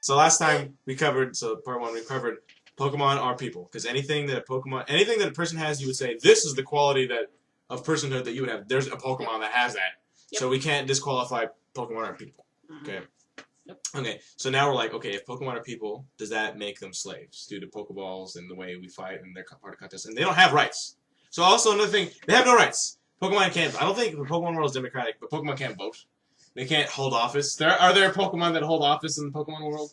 So last time we covered, part one, we covered Pokemon are people. Because anything that a person has, you would say, this is the quality of personhood that you would have. There's a Pokemon that has that. Yep. So we can't disqualify Pokemon are people. Okay. Yep. Okay, so now we're like, okay, if Pokemon are people, does that make them slaves due to Pokeballs and the way we fight and their part of contests? And they don't have rights. So also another thing, they have no rights. Pokemon can't. I don't think the Pokemon world is democratic, but Pokemon can't vote. They can't hold office. Are there Pokemon that hold office in the Pokemon world?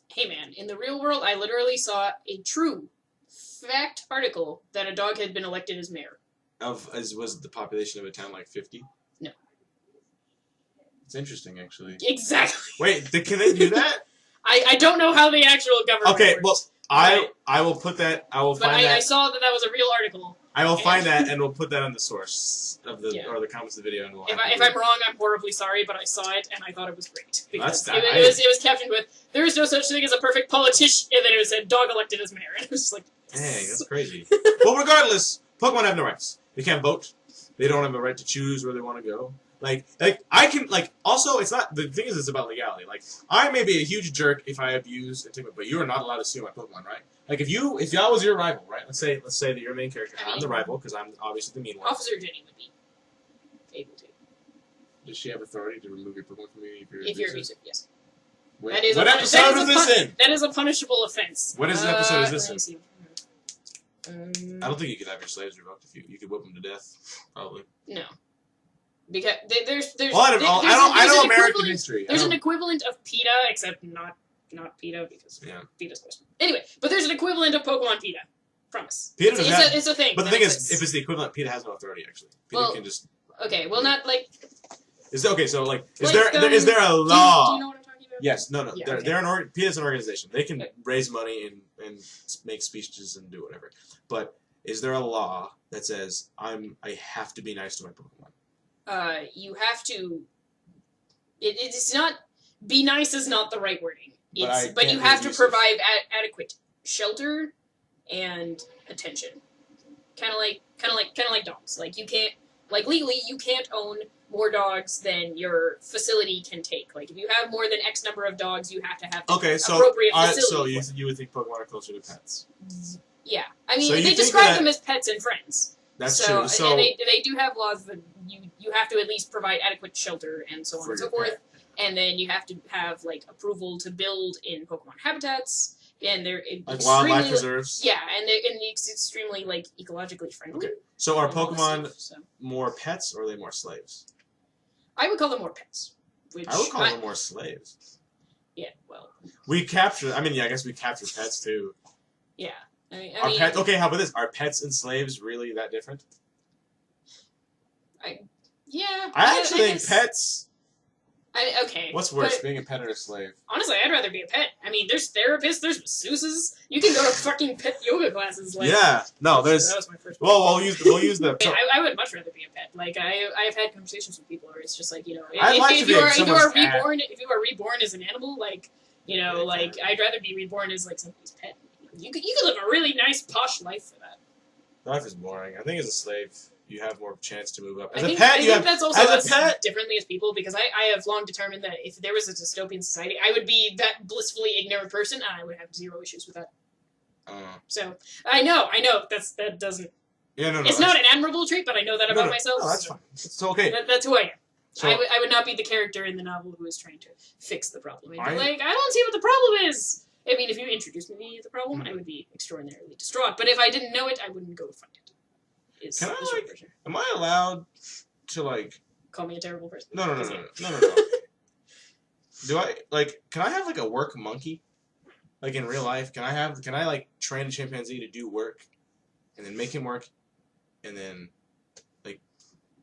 Hey man, in the real world, I literally saw a true fact article that a dog had been elected as mayor. Was the population of a town like 50? No. It's interesting, actually. Exactly. Wait, can they do that? I don't know how the actual government works. Well, I will put that. I will find that. I saw that was a real article. I will find that, and we'll put that on the source of or the comments of the video. And we'll if I'm wrong, I'm horribly sorry, but I saw it and I thought it was great because it was captioned with "There is no such thing as a perfect politician," and then it said "dog elected as mayor," and it was just like, dang, that's crazy. Well, regardless, Pokemon have no rights. They can't vote. They don't have a right to choose where they want to go. Like I can also it's not the thing is it's about legality. Like I may be a huge jerk if I abuse and take, but you are not allowed to steal my Pokemon, right? Like if I was your rival, right? Let's say that you're a main character. I'm the rival because I'm obviously the mean one. Officer Jenny would be able to. Does she have authority to remove your Pokemon from me if you're abusive? Yes. Wait, what episode is this in? That is a punishable offense. What episode is this in? I don't think you could have your slaves revoked if you could whip them to death, probably. No. Because there's I know American history. There's an equivalent of PETA, except not PETA because PETA's question. Anyway, but there's an equivalent of Pokemon PETA. Promise. It's a thing. But the thing is, if it's the equivalent, PETA has no authority actually. PETA can just. Okay, well, not like. Is there a law? Do you know what I'm talking about? Yes. No. Yeah, PETA's an organization. They can raise money and make speeches and do whatever. But is there a law that says I have to be nice to my Pokemon? You have to. It's not. Be nice is not the right wording. But you have to provide adequate shelter and attention. Kind of like dogs. Like you can't. Like legally, you can't own more dogs than your facility can take. Like if you have more than X number of dogs, you have to have appropriate facility. So you would think Pokemon are closer to pets? Yeah, I mean they describe them as pets and friends. That's true. So and they do have laws that you have to at least provide adequate shelter and so on and so forth. Pet. And then you have to have approval to build in Pokemon habitats, and they're wildlife reserves. Yeah, and it's extremely ecologically friendly. Okay, so are Pokemon more pets or are they more slaves? I would call them more pets. I would call them more slaves. Yeah, well. We capture. I mean, yeah, I guess we capture pets too. Yeah. Pets, okay, how about this? Are pets and slaves really that different? I actually think pets. Okay. What's worse, being a pet or a slave? Honestly, I'd rather be a pet. I mean, there's therapists, there's masseuses. You can go to fucking pet yoga classes. Yeah. No, there's. That was my first. Well, we'll use the. I would much rather be a pet. I've had conversations with people where it's just if you are reborn as an animal, I'd rather be reborn as somebody's pet. You could live a really nice posh life for that. Life is boring. I think as a slave, you have more chance to move up. I think that's also us differently as people, because I have long determined that if there was a dystopian society, I would be that blissfully ignorant person, and I would have zero issues with that. So I know that doesn't. Yeah, no. It's not an admirable trait, but I know that about myself. No, that's fine. It's okay. That's who I am. So, I would not be the character in the novel who is trying to fix the problem. I don't see what the problem is. I mean, if you introduced me to the problem, I would be extraordinarily distraught. But if I didn't know it, I wouldn't go find it. Am I allowed to call me a terrible person? No. Do I can I have a work monkey? In real life, can I train a chimpanzee to do work and then make him work and then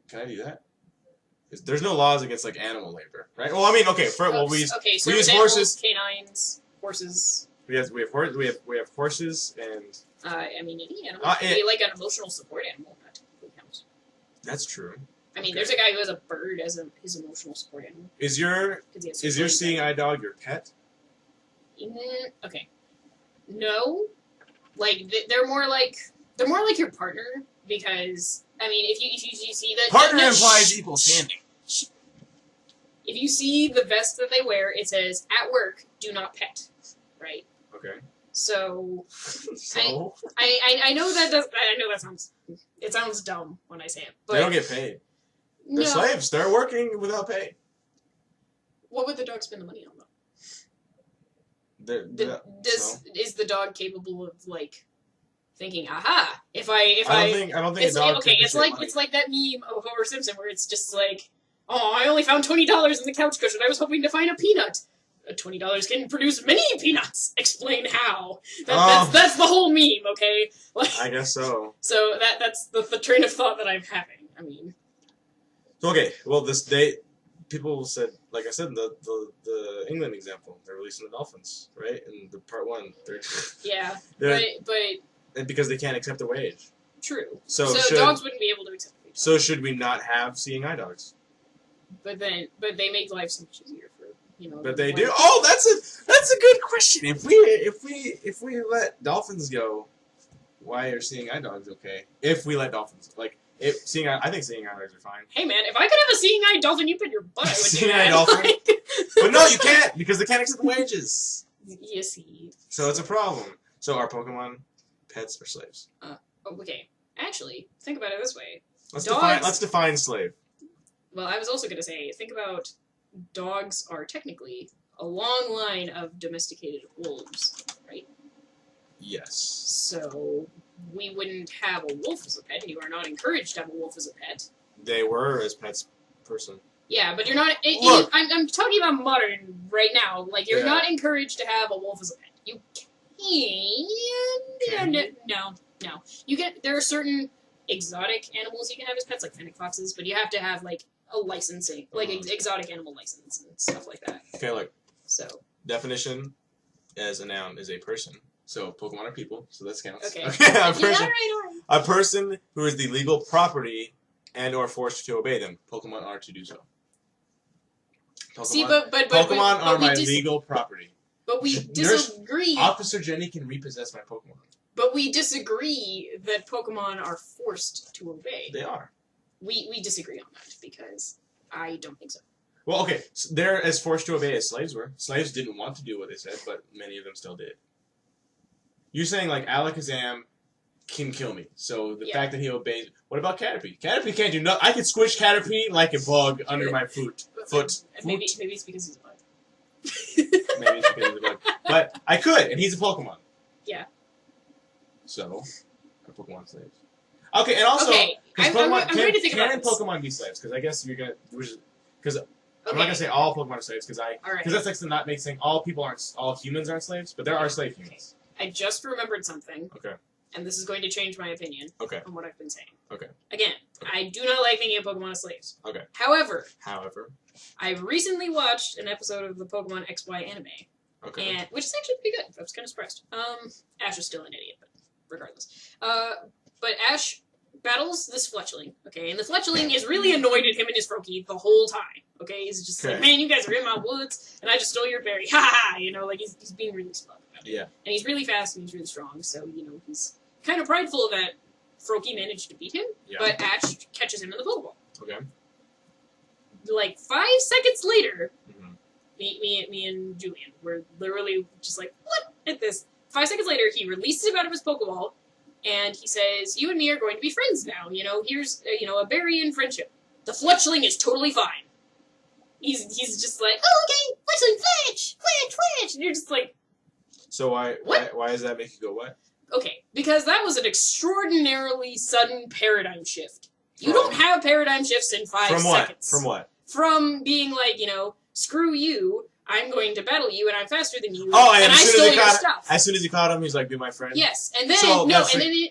can I do that? There's no laws against animal labor, right? Well, I mean, okay, we use horses, canines, horses. We have horses and. I mean, any animal can be an emotional support animal. That technically counts. That's true. I mean, there's a guy who has a bird as his emotional support animal. Is your seeing eye dog your pet? Okay. No, they're more like your partner, because I mean, if you see that partner implies equal standing. if you see the vest that they wear, it says "At work, do not pet," right? Okay. So, so I know that sounds dumb when I say it, but they don't get paid. They're slaves. They're working without pay. What would the dog spend the money on, though? Is the dog capable of like thinking, aha, if I don't think it's a dog okay, it's like money. It's like that meme of Homer Simpson where it's just like, oh, I only found $20 in the couch cushion. I was hoping to find a peanut. $20 can produce many peanuts. Explain how. That's the whole meme, okay? Like, I guess so. So that's the train of thought that I'm having. I mean, okay. Well, people said, like I said, the England example, they're releasing the dolphins, right? In the part 1, but and because they can't accept a wage. True. So dogs wouldn't be able to accept a wage. So should we not have seeing eye dogs? But they make life so much easier for But they do. Oh, that's a good question. If we let dolphins go, why are seeing eye dogs okay? If we let dolphins I think seeing eye dogs are fine. Hey man, if I could have a seeing eye dolphin, you put your butt. I would seeing eye dolphin. But no, you can't because they can't accept the wages. You see. So it's a problem. So are Pokemon pets or slaves? Okay. Actually, think about it this way. Let's define slave. Well, I was also going to say, think about dogs are technically a long line of domesticated wolves, right? Yes. So we wouldn't have a wolf as a pet. You are not encouraged to have a wolf as a pet. They were as pets person. Yeah, but you're not. Look, I'm talking about modern right now. Like you're not encouraged to have a wolf as a pet. You can. No. You get there are certain exotic animals you can have as pets, like fennec foxes, but you have to have like a licensing, like exotic animal license and stuff like that. Okay, look. So definition as a noun is a person. So Pokemon are people, so that counts. Okay. A person who is the legal property and or forced to obey them. Pokemon are to do so. Pokemon are my legal property. But we disagree. Officer Jenny can repossess my Pokemon. But we disagree that Pokemon are forced to obey. They are. We disagree on that because I don't think so. Well, okay, so they're as forced to obey as slaves were. Slaves didn't want to do what they said, but many of them still did. You're saying, like, Alakazam can kill me, so the fact that he obeys... What about Caterpie? Caterpie can't do nothing. I can squish Caterpie like a bug under my foot. Maybe it's because he's a bug. Maybe it's because he's a bug. But I could, and he's a Pokemon. Yeah. So, are Pokemon slaves? Okay, and also... Okay, I'm going to think about this. Can Pokemon be slaves? Because I guess you're going to... Because... I'm not gonna say all Pokemon are slaves because that's like to not make saying all humans aren't slaves, but there are slave humans. I just remembered something. Okay. And this is going to change my opinion. Okay. On what I've been saying. Okay. Again, I do not like thinking of Pokemon as slaves. Okay. However, I recently watched an episode of the Pokemon XY anime. Okay. Which is actually pretty good. I was kind of surprised. Ash is still an idiot, but regardless. But Ash battles this Fletchling, okay? And the Fletchling is really annoyed at him and his Froakie the whole time, okay? He's just like, man, you guys are in my woods, and I just stole your berry, ha ha, like, he's being really smug about it. Yeah. And he's really fast and he's really strong, so, he's kind of prideful that Froakie managed to beat him, but Ash catches him in the Pokeball. Okay. Like, 5 seconds later, me and Julian were literally just like, what? At this. 5 seconds later, he releases him out of his Pokeball, and he says, you and me are going to be friends now. Here's, a berry in friendship. The Fletchling is totally fine. He's just like, oh, okay, Fletchling, Fletch! And you're just like... So why does that make you go, what? Okay, because that was an extraordinarily sudden paradigm shift. You don't have paradigm shifts in 5 seconds. From what? From being like, screw you, I'm going to battle you, and I'm faster than you, and I stole your stuff. As soon as he caught him, he's like, be my friend. Yes, and then,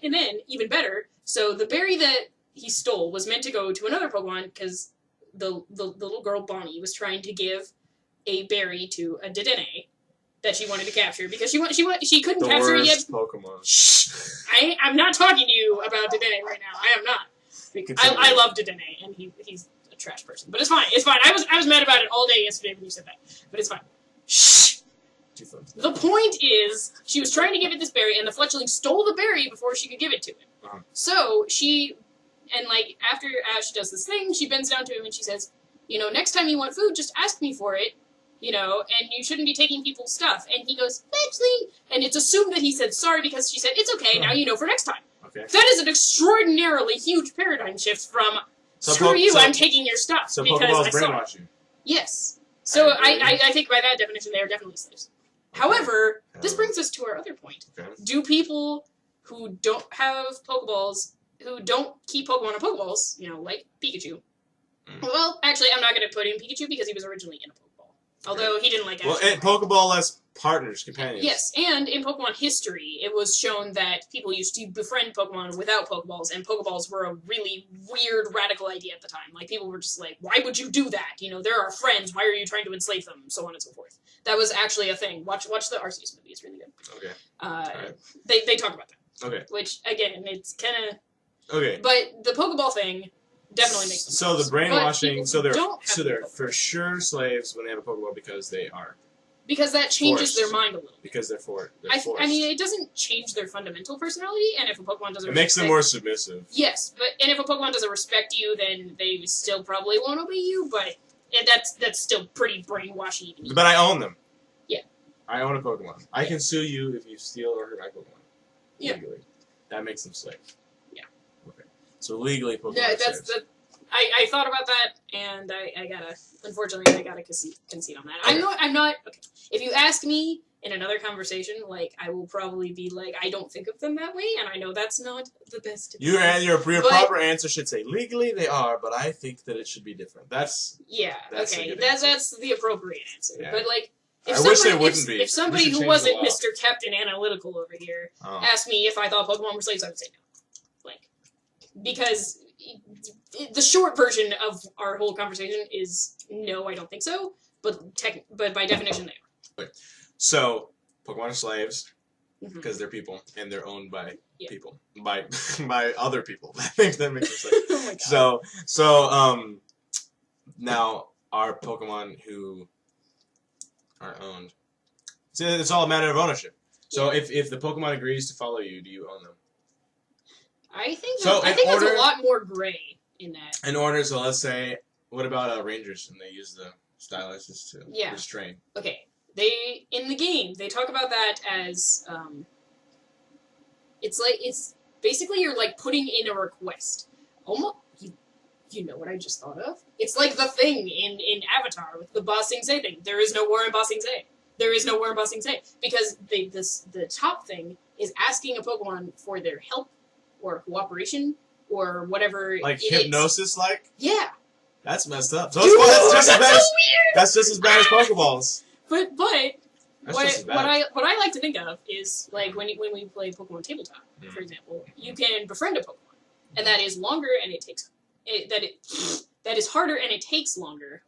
and then, even better, so the berry that he stole was meant to go to another Pokemon, because the little girl, Bonnie, was trying to give a berry to a Dedenne that she wanted to capture, because she couldn't capture it yet. Pokemon. Shh! I'm not talking to you about Dedenne right now. I am not. I love Dedenne, and he's trash person, but it's fine. I was mad about it all day yesterday when you said that, but it's fine. Shh. The point is, she was trying to give it this berry, and the Fletchling stole the berry before she could give it to him. So after Ash does this thing, she bends down to him and she says, next time you want food, just ask me for it, and you shouldn't be taking people's stuff. And he goes, actually, and it's assumed that he said sorry because she said, it's okay, now you know for next time. Okay. That is an extraordinarily huge paradigm shift from, screw you, I'm taking your stuff. So because Pokeballs I saw brainwash you. Yes. So I think by that definition, they are definitely slaves. Okay. However, this brings us to our other point. Okay. Do people who don't have Pokeballs, who don't keep Pokemon in Pokeballs, like Pikachu. Well, actually, I'm not going to put in Pikachu because he was originally in a Pokeball. Although he didn't like it. Well, and Pokeball as partners, companions. Yes, and in Pokemon history, it was shown that people used to befriend Pokemon without Pokeballs, and Pokeballs were a really weird, radical idea at the time. Like, people were just like, why would you do that? They're our friends, why are you trying to enslave them? So on and so forth. That was actually a thing. Watch the Arceus movie, it's really good. Okay. Right. They talk about that. Okay. Which, again, it's kind of... Okay. But the Pokeball thing definitely makes sense. So the brainwashing, so they're Pokeball. for sure slaves when they have a Pokeball because they are. Because that changes forced. their mind a little bit. Because they're forced. I mean, it doesn't change their fundamental personality, and if a Pokemon doesn't It makes them more submissive. Yes, and if a Pokemon doesn't respect you, then they still probably won't obey you, but that's still pretty brainwashy. But I own them. Yeah. I own a Pokemon. I can sue you if you steal or hurt my Pokemon. Yeah. Legally. That makes them slaves. Yeah. Okay. So legally, Pokemon yeah, are slaves. I thought about that, and unfortunately, I gotta concede on that. Okay. I'm not, okay. If you ask me in another conversation, I will probably be like, I don't think of them that way, and I know that's not the best. Your proper answer should say, legally they are, but I think that it should be different. That's okay. That's the appropriate answer. Yeah. But, if somebody who wasn't Mr. Captain Analytical over here asked me if I thought Pokemon were slaves, I would say no. Because the short version of our whole conversation is no, I don't think so. But by definition, they are. Okay. So Pokemon are slaves because Mm-hmm. they're people and they're owned by Yeah. people by other people. I think that makes sense. Oh my god. So now our Pokemon who are owned. So it's all a matter of ownership. So if the Pokemon agrees to follow you, do you own them? I think So there's a lot more gray in that. In order, so let's say, what about Rangers and they use the styluses to restrain? Okay, in the game they talk about that as it's basically you're putting in a request. Almost, you know what I just thought of? It's like the thing in Avatar with the Ba Sing Se thing. There is no war in Ba Sing Se. There is no war in Ba Sing Se because the top thing is asking a Pokemon for their help or cooperation or whatever. Like hypnosis, Yeah. That's messed up. So Dude, that's just as bad. so weird. That's just as bad as Pokeballs. But That's just as bad. what I like to think of is when we play Pokemon Tabletop, for example, you can befriend a Pokemon, and that is longer and that is harder and it takes longer,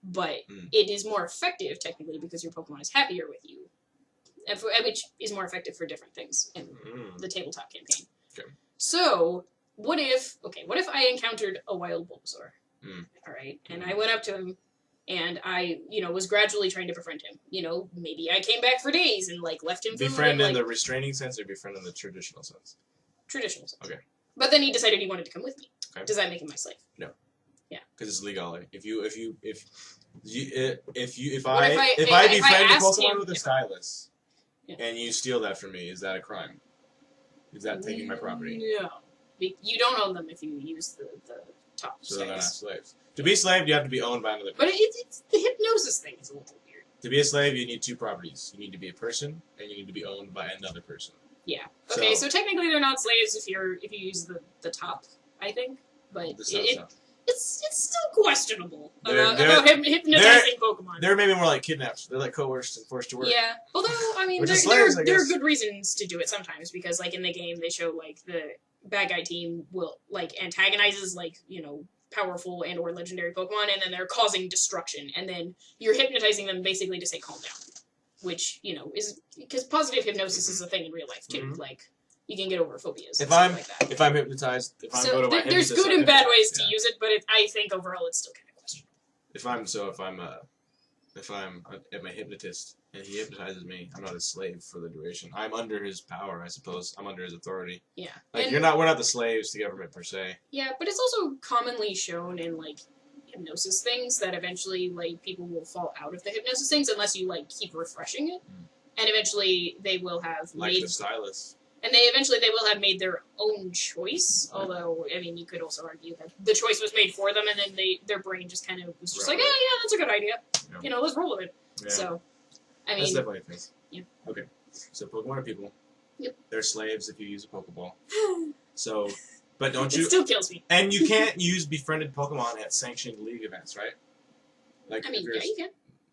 but it is more effective technically because your Pokemon is happier with you, which is more effective for different things in the tabletop campaign. Okay. So what if I encountered a wild Bulbasaur? All right, and I went up to him, and I, was gradually trying to befriend him. Maybe I came back for days and left him. Befriend in the restraining sense, or befriend in the traditional sense? Traditional sense. Okay. But then he decided he wanted to come with me. Okay. Does that make him my slave? No. Yeah. Because it's legal. If What I if I befriend a asked Pokemon him with a stylus, Yeah. and you steal that from me, is that a crime? Is that taking my property? No. You don't own them if you use the top So they're not status. slaves. To be a slave, you have to be owned by another person. But it's the hypnosis thing is a little weird. To be a slave, you need two properties. You need to be a person, and you need to be owned by another person. Yeah. Okay, so technically they're not slaves if you use the top, I think. But it's still questionable about hypnotizing Pokemon. They're maybe more like kidnapped. They're like coerced and forced to work. Yeah. Although, I mean, there are good reasons to do it sometimes because, in the game, they show the bad guy team will antagonizes powerful and or legendary Pokemon, and then they're causing destruction, and then you're hypnotizing them basically to say calm down, which is because positive hypnosis is a thing in real life too. You can get over phobias. If I'm hypnotized, there's good and bad ways to use it, but I think overall it's still kind of questionable. If I'm a hypnotist and he hypnotizes me, I'm not a slave for the duration. I'm under his power, I suppose. I'm under his authority. Yeah. We're not the slaves to government per se. Yeah, but it's also commonly shown in hypnosis things that eventually, like, people will fall out of the hypnosis things unless you, like, keep refreshing it. And eventually they will have like made... the stylus. And they will have made their own choice. Although, I mean, you could also argue that the choice was made for them, and then their brain just kind of was just like, yeah, that's a good idea. Yeah. You know, let's roll with it. Yeah. So, I mean, that's definitely a thing. Yeah. Okay. So Pokemon are people. Yep. They're slaves if you use a Pokeball. So, but don't you? It still kills me. And you can't use befriended Pokemon at sanctioned league events, right? Like, I mean, yeah, you can.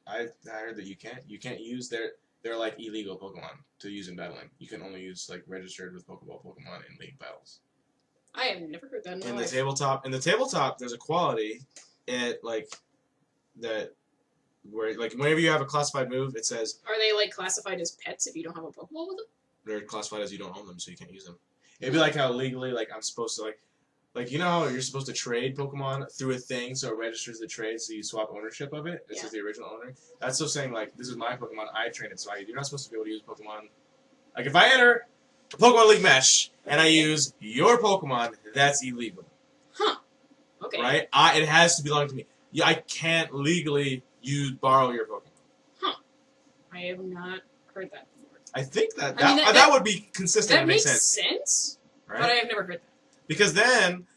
I heard that you can't. You can't use they're like illegal Pokemon to use in battling. You can only use like registered with Pokeball Pokemon in league battles. I have never heard that in my life. In the tabletop, there's a quality like that where like whenever you have a classified move, it says. Are they like classified as pets if you don't have a Pokeball with them? They're classified as you don't own them, so you can't use them. It'd be like how legally, like I'm supposed to like you know how you're supposed to trade Pokemon through a thing, so it registers the trade, so you swap ownership of it. This is the original owner. That's so saying like this is my Pokemon, I trained it, so you're not supposed to be able to use Pokemon. Like if I enter a Pokemon League match and I use your Pokemon, that's illegal. Huh. Okay. Right? It has to belong to me. Yeah, I can't legally borrow your Pokemon. Huh. I have not heard that before. I think that would be consistent and make sense. Right? But I have never heard that. Because then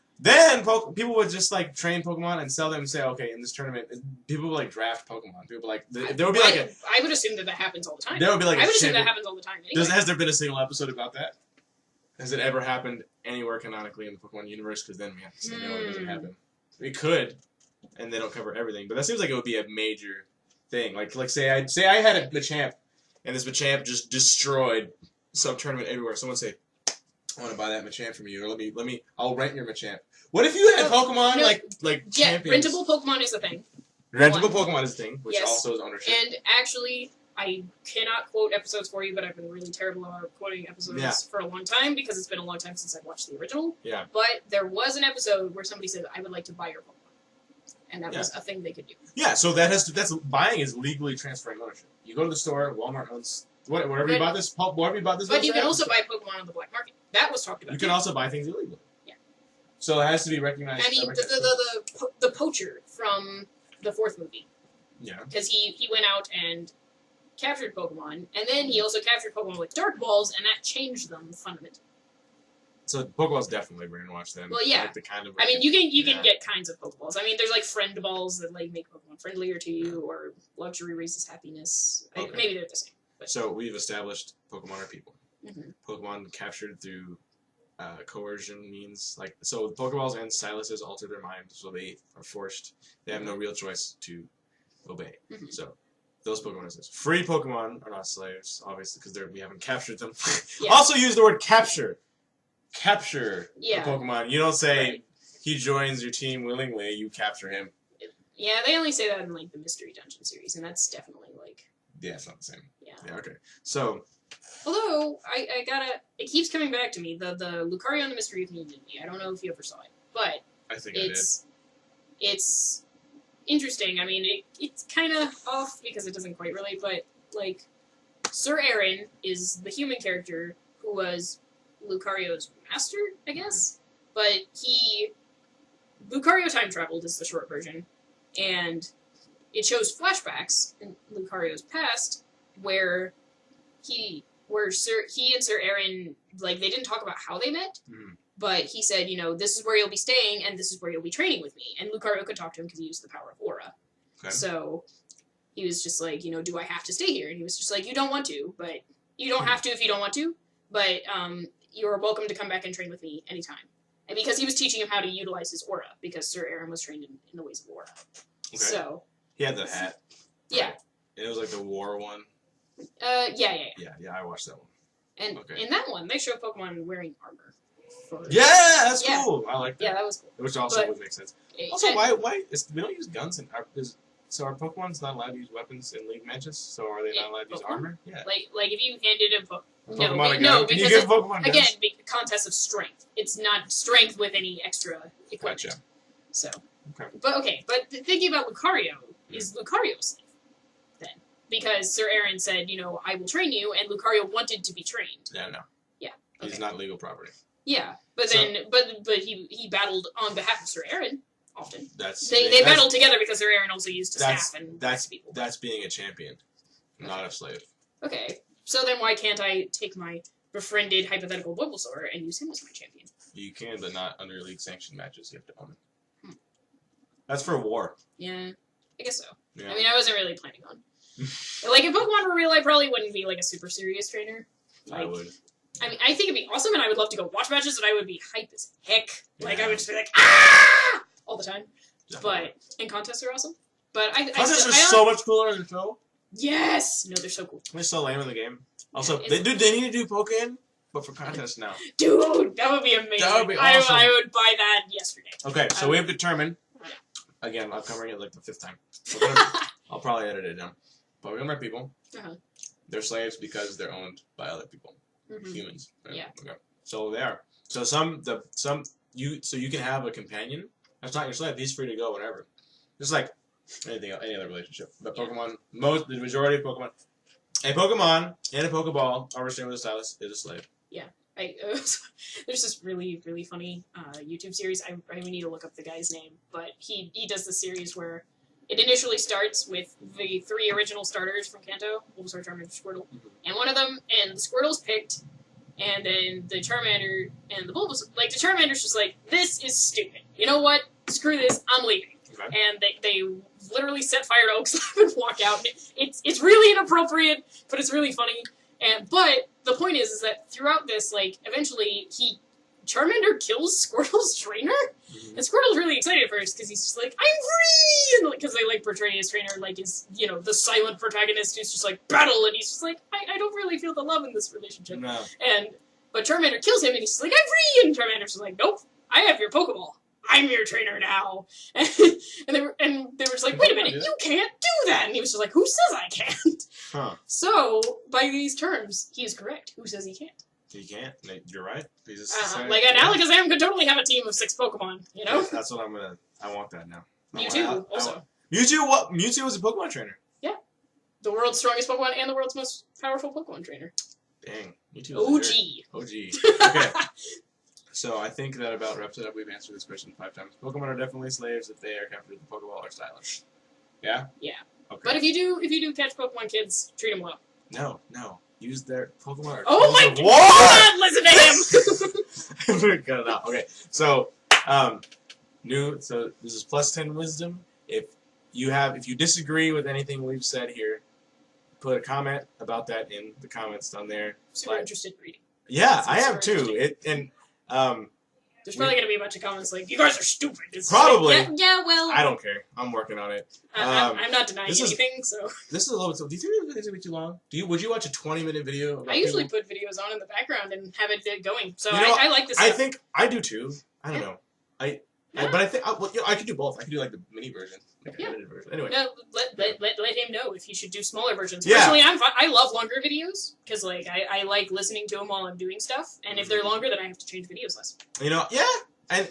people would just like train Pokemon and sell them and say, okay, in this tournament, people would like draft Pokemon. People would, like there would be like I would assume that happens all the time. There would be like I would assume that happens all the time. Anyway. Has there been a single episode about that? Has it ever happened anywhere canonically in the Pokemon universe? Because then we have to say no, it doesn't happen. It could, and they don't cover everything. But that seems like it would be a major thing. Like say I had a Machamp, and this Machamp just destroyed some tournament everywhere. Someone say, I want to buy that Machamp from you, or let me. I'll rent your Machamp. What if you had Pokemon like champions? Rentable Pokemon is the thing. Rentable Pokemon is the thing, which also is ownership. And actually, I cannot quote episodes for you, but I've been really terrible about quoting episodes for a long time because it's been a long time since I've watched the original. Yeah. But there was an episode where somebody said, "I would like to buy your Pokemon," and that was a thing they could do. Yeah. So that's buying is legally transferring ownership. You go to the store, Walmart owns. Whatever you bought this. But you can also buy Pokemon on the black market. That was talked about. You can also buy things illegally. Yeah. So it has to be recognized. I mean, the poacher from the fourth movie. Yeah. Because he went out and captured Pokemon, and then he also captured Pokemon with Dark Balls, and that changed them fundamentally. So Pokeballs definitely brainwash them. Well, yeah. Like the kind of I mean, you can get kinds of Pokeballs. I mean, there's like friend balls that like make Pokemon friendlier to you, or luxury raises happiness. Okay. Maybe they're the same. But. So we've established Pokemon are people. Mm-hmm. Pokemon captured through coercion means so Pokeballs and Styluses alter their mind, so they are forced. They have no real choice to obey. Mm-hmm. So those Pokemon are slaves. Free Pokemon are not slaves, obviously, because we haven't captured them. Also use the word capture. Capture the Pokemon. You don't say he joins your team willingly. You capture him. Yeah, they only say that in like the Mystery Dungeon series, and that's definitely like. Yeah, it's not the same. Yeah. Okay. So. Although I gotta, it keeps coming back to me the Lucario and the Mystery of Unity. I don't know if you ever saw it, but I think I did. It's interesting. I mean, it's kind of off because it doesn't quite relate, but like Sir Aaron is the human character who was Lucario's master, I guess. But Lucario time traveled is the short version, and it shows flashbacks in Lucario's past where he and Sir Aaron, like, they didn't talk about how they met, but he said, this is where you'll be staying, and this is where you'll be training with me. And Lucario could talk to him because he used the power of Aura. Okay. So he was just like, do I have to stay here? And he was just like, you don't want to, but you don't have to if you don't want to, but you're welcome to come back and train with me anytime. And because he was teaching him how to utilize his Aura, because Sir Aaron was trained in the ways of Aura. Okay. So he had the hat. Right? Yeah. It was like the war one. Yeah, I watched that one. And in that one, they show Pokemon wearing armor. That's cool. I like that. Yeah, that was cool. Which also would make sense. Also, why we don't use guns so are Pokemon's not allowed to use weapons in League matches? So are they not allowed to use armor? Yeah. Like if you handed a Pokemon no, because you give Pokemon again, contest of strength. It's not strength with any extra equipment. Gotcha. So. Okay. But thinking about Lucario, is Lucario a slave then? Because Sir Aaron said, I will train you, and Lucario wanted to be trained. Yeah, no. Yeah. Okay. He's not legal property. Yeah, but then, but he battled on behalf of Sir Aaron. often. That's they battle together because their Aaron also used to staff and people. That's being a champion, not a slave. Okay, so then why can't I take my befriended hypothetical Bulbasaur and use him as my champion? You can, but not under league sanctioned matches. You have to own it. That's for war. Yeah, I guess so. Yeah. I mean, I wasn't really planning on. Like, if Pokemon were real, I probably wouldn't be, like, a super serious trainer. Like, I would. I mean, I think it'd be awesome, and I would love to go watch matches, and I would be hype as heck. Like, I would just be like, ah! All the time. Definitely. But, and contests are awesome. But contests are so much cooler than the show. Yes! No, they're so cool. They're so lame in the game. Also, they need to do Pokken, but for contests now. Dude, that would be amazing. That would be awesome. I would buy that yesterday. Okay, so we have determined. Again, I'm covering it like the 5th time. I'll probably edit it down. Pokemon are people. They're slaves because they're owned by other people, humans. Right? Yeah. Okay. So they are. So you can have a companion. That's not your slave. He's free to go whenever. Just like any other relationship. But Pokemon, the majority of Pokemon, a Pokemon and a Pokeball are restrained with a stylus is a slave. Yeah. There's this really, really funny YouTube series. I need to look up the guy's name, but he does the series where it initially starts with the 3 original starters from Kanto, Bulbasaur, Charmander, Squirtle, and one of them, and the Squirtle's picked, and then the Charmander and the Bulbasaur, like, the Charmander's just like, this is stupid. You know what? Screw this, I'm leaving. Okay. And they literally set fire to Oakslab and walk out. It's really inappropriate, but it's really funny. But the point is that throughout this, like, eventually Charmander kills Squirtle's trainer, and Squirtle's really excited at first because he's just like, I'm free, because they like portray his trainer like is the silent protagonist who's just like battle, and he's just like, I don't really feel the love in this relationship. No. But Charmander kills him, and he's just like, I'm free, and Charmander's just like, nope, I have your Pokeball. I'm your trainer now. And they were just like, wait a minute, you can't do that. And he was just like, who says I can't? Huh. So, by these terms, he is correct. Who says he can't? He can't. You're right. Like, an Alakazam could totally have a team of 6 Pokemon, Yeah, that's what I want that now. Mewtwo, also. Mewtwo was a Pokemon trainer. Yeah. The world's strongest Pokemon and the world's most powerful Pokemon trainer. Dang. Mewtwo OG. Okay. So I think that about wraps it up. We've answered this question 5 times. Pokemon are definitely slaves if they are captured with the Pokeball or stylish. Yeah? Yeah. Okay. But if you do catch Pokemon kids, treat them well. No. Use their Pokemon. Oh my God! Listen to him! We're cut it out. Okay. So, so this is +10 wisdom. If you disagree with anything we've said here, put a comment about that in the comments down there. Super interested in reading. Yeah, I am too. There's probably going to be a bunch of comments like, you guys are stupid. It's probably. Like, yeah, well. I don't care. I'm working on it. I'm not denying anything, so. This is a little bit. Do you think this is going to be too long? Would you watch a 20-minute video? I usually put videos on in the background and have it going. So I like this. I think I do too. I don't know. But I think I could do both. I could do like the mini version, like an edited version. Anyway. No, let him know if he should do smaller versions. Yeah. Personally, I love longer videos because like I like listening to them while I'm doing stuff, and if they're longer, then I have to change videos less. Yeah, and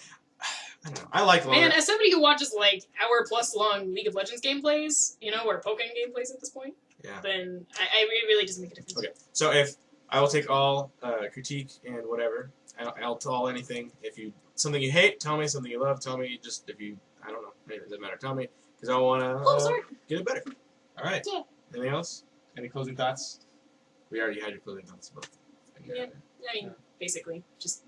I don't know. I like longer. Man, as somebody who watches like hour-plus long League of Legends gameplays, or Pokemon gameplays at this point, then it really doesn't make a difference. Okay, so if I will take all critique and whatever, I'll tell anything. If something you hate, tell me. Something you love, tell me. Just if you, I don't know, it doesn't matter. Tell me because I want to get it better. All right. Yeah. Anything else? Any closing thoughts? We already had your closing thoughts, but yeah. I mean, basically, just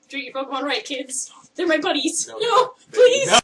treat your Pokemon right, kids. They're my buddies. No, please. No.